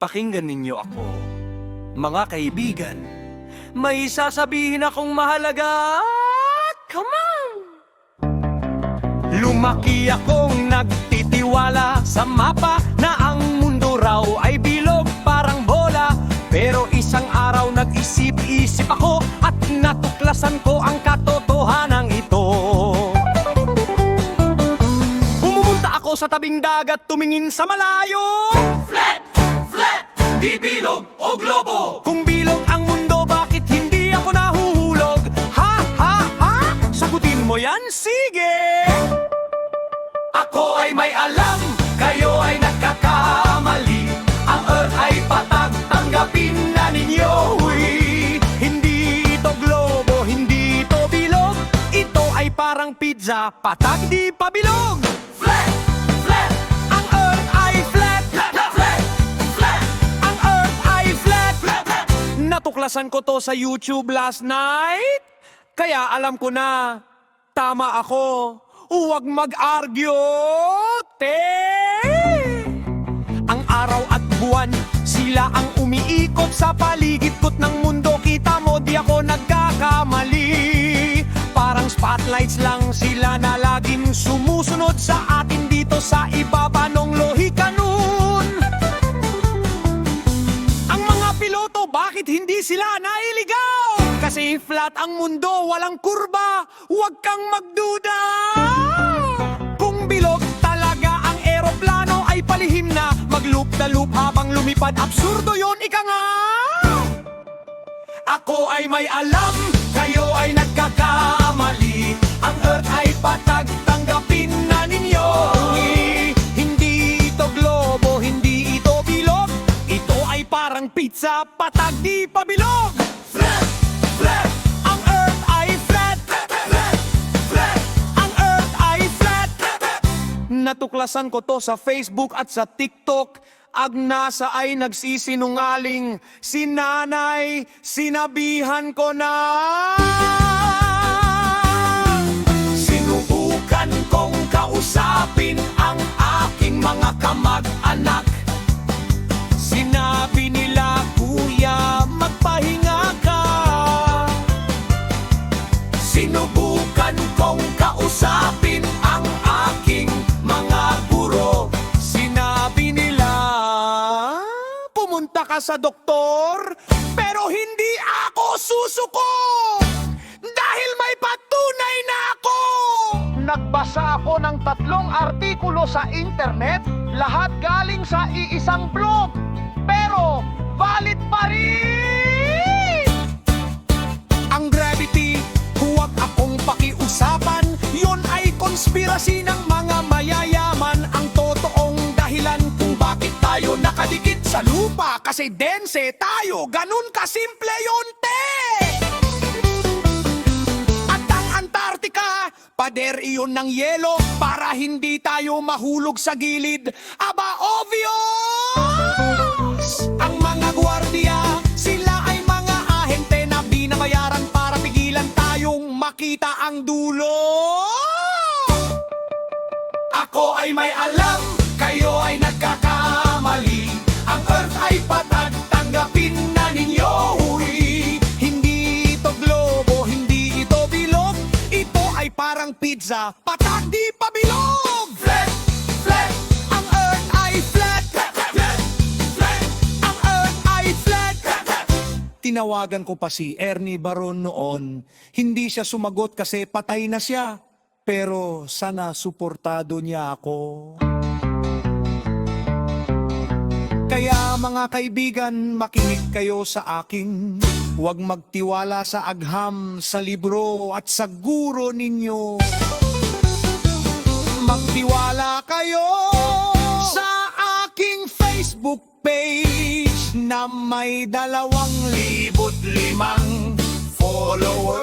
Pakinggan ninyo ako, mga kaibigan. May sasabihin akong mahalaga. Come on! Lumaki akong nagtitiwala sa mapa na ang mundo raw ay bilog parang bola. Pero isang araw nag-isip-isip ako at natuklasan ko ang katotohanan ito. Pumunta ako sa tabing dagat, tumingin sa malayo. Flat! Flat! Di bilog o globo. Kung bilog ang mundo, bakit hindi ako nahuhulog? Ha? Ha? Ha? Sagutin mo yan? Sige! Ako ay may alam, kayo ay nagkakamali. Ang Earth ay patag, tanggapin na ninyo. Hindi ito globo, hindi ito bilog. Ito ay parang pizza, patag di pabilog. Flat! Flat! Ang Earth ay flat! Flat! Flat! Flat! Ang Earth ay flat! Flat! Flat! Natuklasan ko to sa YouTube last night. Kaya alam ko na, tama ako. Huwag mag-argue, Ang araw at buwan, sila ang umiikot sa paligid-kot ng mundo. Kita mo, di ako nagkakamali. Parang spotlights lang sila na laging sumusunod sa atin dito sa ibaba ng lohika nun. Ang mga piloto, bakit hindi sila nailigaw? Kasi flat ang mundo, walang kurba. Huwag kang magduda. Kung bilog talaga ang eroplano ay palihim na mag-loop na loop habang lumipad. Absurdo yon, ika nga. Ako ay may alam, kayo ay nagkakamali. Ang Earth ay patag, tanggapin na ninyo. Hindi ito globo, hindi ito bilog. Ito ay parang pizza, patag di pabilog. Flat! Flat! Ang Earth ay flat! Flat! Flat! Flat! Ang Earth ay flat! Natuklasan ko to sa Facebook at sa TikTok. Agnasa ay nagsisinungaling. Si nanay, sinabihan ko na. Sinubukan kong kausapin ang aking mga kamag-anak. Sinabi nila, kuya, magpahinga ka. Sinubukan kong kausapin ang aking mga guro. Sinabi nila, pumunta ka sa doktor. Pero hindi ako susuko dahil may patunay na ako. Nagbasa ako ng 3 artikulo sa internet. Lahat galing sa iisang blog. Pero valid pa rin. Ang gravity, huwag akong pakiusapan. Yun ay konspirasi ng mga mayayaman. Ang totoong dahilan kung bakit tayo nakadikit sa lupa, kasi dense tayo, ganun kasimple yun, te! At ang Antarctica, pader iyon ng yelo para hindi tayo mahulog sa gilid. Aba, obvious! Ang mga gwardiya, sila ay mga ahente na binabayaran para pigilan tayong makita ang dulo. Ako ay may alam, kayo ay nagkakamali. Ang Earth ay patag, tanggapin na ninyo. Hindi ito globo, hindi ito bilog. Ito ay parang pizza, patag di pabilog. Flat! Flat! Ang Earth ay flat! Flat! Flat! Flat! Ang Earth ay flat! Flat! Flat! Tinawagan ko pa si Ernie Baron noon. Hindi siya sumagot kasi patay na siya. Pero sana suportado niya ako. Kaya mga kaibigan, makinig kayo sa akin. Huwag magtiwala sa agham, sa libro at sa guro ninyo. Magtiwala kayo sa aking Facebook page na may 2,500 followers.